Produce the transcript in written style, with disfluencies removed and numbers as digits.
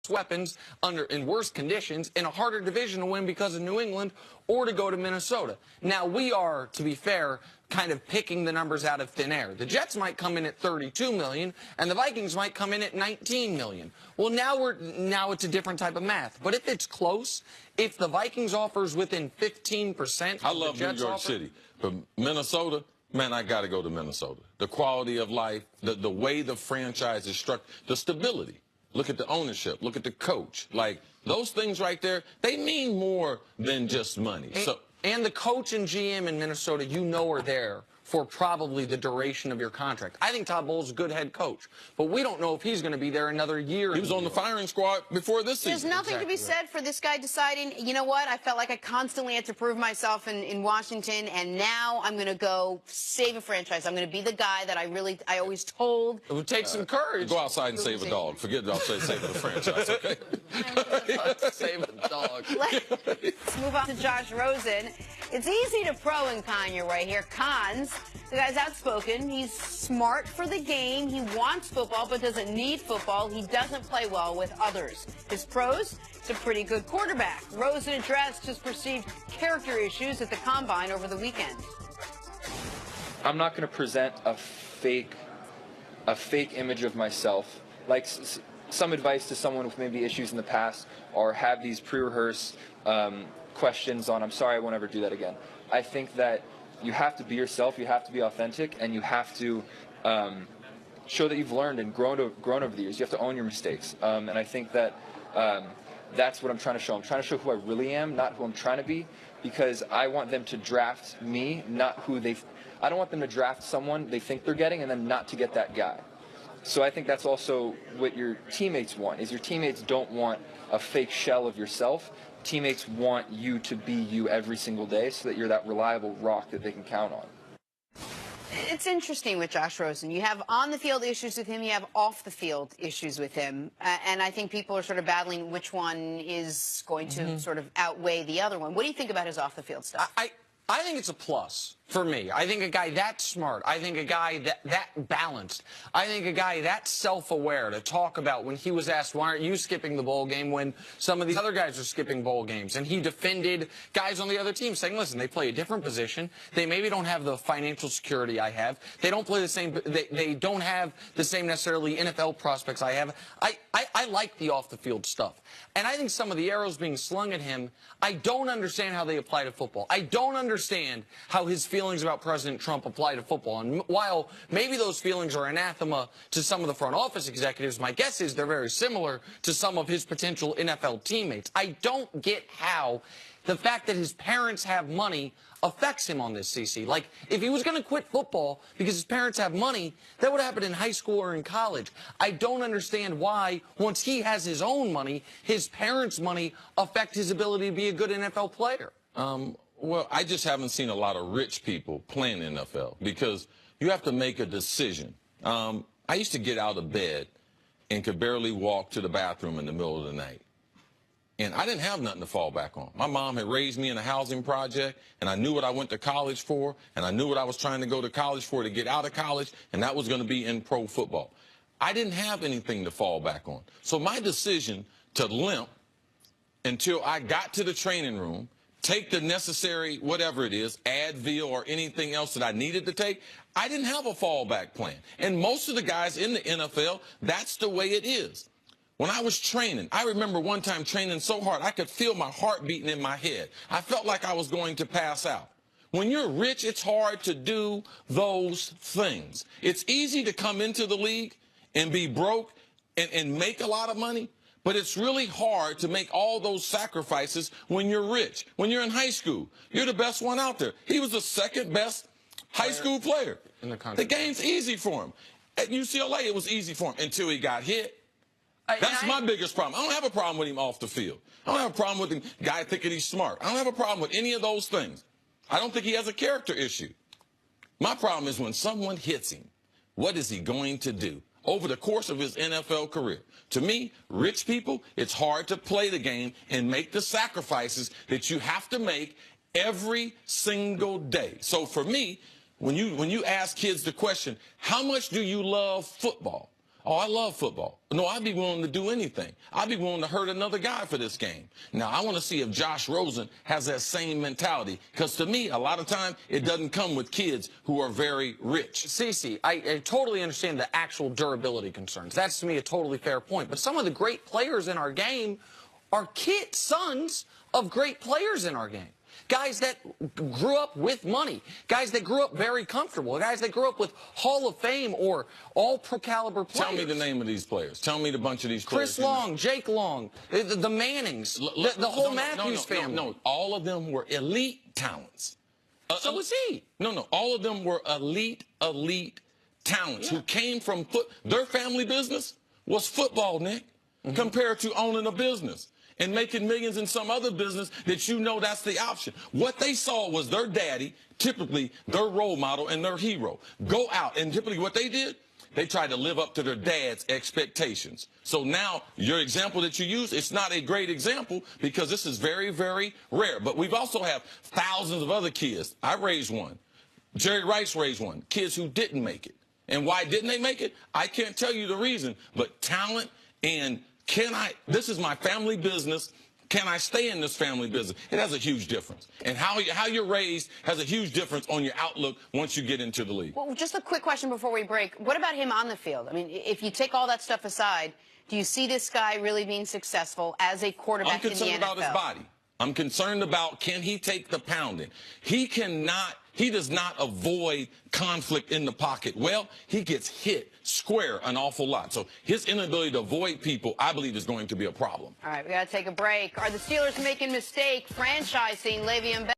weapons in worse conditions in a harder division to win because of New England or to go to Minnesota. Now, we are, to be fair, kind of picking the numbers out of thin air. The Jets might come in at 32 million and the Vikings might come in at 19 million. Well, now it's a different type of math. But if it's close, if the Vikings offers within 15%, I love New York City, but Minnesota, man, I got to go to Minnesota. The quality of life, the way the franchise is structured, the stability. Look at the ownership. Look at the coach. Like, those things right there, they mean more than just money. And the coach and GM in Minnesota, are there for probably the duration of your contract. I think Todd Bowles is a good head coach, but we don't know if he's going to be there another year. He was on the firing squad before this season. There's nothing to be said for this guy deciding, you know what, I felt like I constantly had to prove myself in Washington, and now I'm going to go save a franchise. I'm going to be the guy that I always told. It would take some courage. Go outside and save a dog. Forget about saving the franchise, okay? Save a dog. Let's move on to Josh Rosen. It's easy to pro and con your way here. Cons, the guy's outspoken. He's smart for the game. He wants football but doesn't need football. He doesn't play well with others. His pros, he's a pretty good quarterback. Rosen addressed his perceived character issues at the Combine over the weekend. I'm not going to present a fake image of myself. Like some advice to someone with maybe issues in the past, or have these pre-rehearsed questions on, I'm sorry, I won't ever do that again. I think that you have to be yourself, you have to be authentic, and you have to show that you've learned and grown over the years. You have to own your mistakes. And I think that that's what I'm trying to show. I'm trying to show who I really am, not who I'm trying to be, because I want them to draft me, not who I don't want them to draft someone they think they're getting and then not to get that guy. So I think that's also what your teammates want, is your teammates don't want a fake shell of yourself. Teammates want you to be you every single day so that you're that reliable rock that they can count on. It's interesting with Josh Rosen. You have on-the-field issues with him. You have off-the-field issues with him. And I think people are sort of battling which one is going to sort of outweigh the other one. What do you think about his off-the-field stuff? I think it's a plus for me. I think a guy that smart, I think a guy that balanced, I think a guy that self-aware to talk about when he was asked, why aren't you skipping the bowl game when some of these other guys are skipping bowl games? And he defended guys on the other team saying, listen, they play a different position. They maybe don't have the financial security I have. They don't play the same, they don't have the same necessarily NFL prospects I have. I like the off-the-field stuff. And I think some of the arrows being slung at him, I don't understand how they apply to football. I don't understand how his feelings about President Trump apply to football. And while maybe those feelings are anathema to some of the front office executives, my guess is they're very similar to some of his potential NFL teammates. I don't get how the fact that his parents have money affects him on this, CC. Like, if he was going to quit football because his parents have money, that would happen in high school or in college. I don't understand why, once he has his own money, his parents' money affect his ability to be a good NFL player. Well, I just haven't seen a lot of rich people playing NFL because you have to make a decision. I used to get out of bed and could barely walk to the bathroom in the middle of the night. And I didn't have nothing to fall back on. My mom had raised me in a housing project, and I knew what I went to college for, and I knew what I was trying to go to college for to get out of college, and that was going to be in pro football. I didn't have anything to fall back on. So my decision to limp until I got to the training room, take the necessary, whatever it is, Advil or anything else that I needed to take, I didn't have a fallback plan. And most of the guys in the NFL, that's the way it is. When I was training, I remember one time training so hard, I could feel my heart beating in my head. I felt like I was going to pass out. When you're rich, it's hard to do those things. It's easy to come into the league and be broke and make a lot of money, but it's really hard to make all those sacrifices when you're rich. When you're in high school, you're the best one out there. He was the second best high school player in the country. The game's easy for him. At UCLA, it was easy for him until he got hit. That's my biggest problem. I don't have a problem with him off the field. I don't have a problem with him guy thinking he's smart. I don't have a problem with any of those things. I don't think he has a character issue. My problem is when someone hits him, what is he going to do over the course of his NFL career? To me, rich people, it's hard to play the game and make the sacrifices that you have to make every single day. So for me, when you ask kids the question, how much do you love football? Oh, I love football. No, I'd be willing to do anything. I'd be willing to hurt another guy for this game. Now, I want to see if Josh Rosen has that same mentality, because to me, a lot of time, it doesn't come with kids who are very rich. Cece, I totally understand the actual durability concerns. That's, to me, a totally fair point. But some of the great players in our game are sons of great players in our game. Guys that grew up with money, guys that grew up very comfortable, guys that grew up with Hall of Fame or all-pro caliber players. Tell me the name of these players. Tell me the bunch of these players. Chris Long, Jake Long, the Mannings, the whole Matthews family. No, all of them were elite talents. So was he. No, all of them were elite talents who came from their family business was football, Nick, compared to owning a business and making millions in some other business that you know that's the option. What they saw was their daddy, typically their role model and their hero, go out, and typically what they did, they tried to live up to their dad's expectations. So now your example that you use, it's not a great example because this is very, very rare. But we've also have thousands of other kids. I raised one. Jerry Rice raised one. Kids who didn't make it. And why didn't they make it? I can't tell you the reason, but talent and this is my family business. Can I stay in this family business? It has a huge difference. And how you're raised has a huge difference on your outlook once you get into the league. Well, just a quick question before we break. What about him on the field? I mean, if you take all that stuff aside, do you see this guy really being successful as a quarterback in the NFL? I'm concerned about his body. I'm concerned about, can he take the pounding? He does not avoid conflict in the pocket. Well, he gets hit square an awful lot. So his inability to avoid people, I believe, is going to be a problem. All right, we got to take a break. Are the Steelers making a mistake franchising Le'Veon Bell?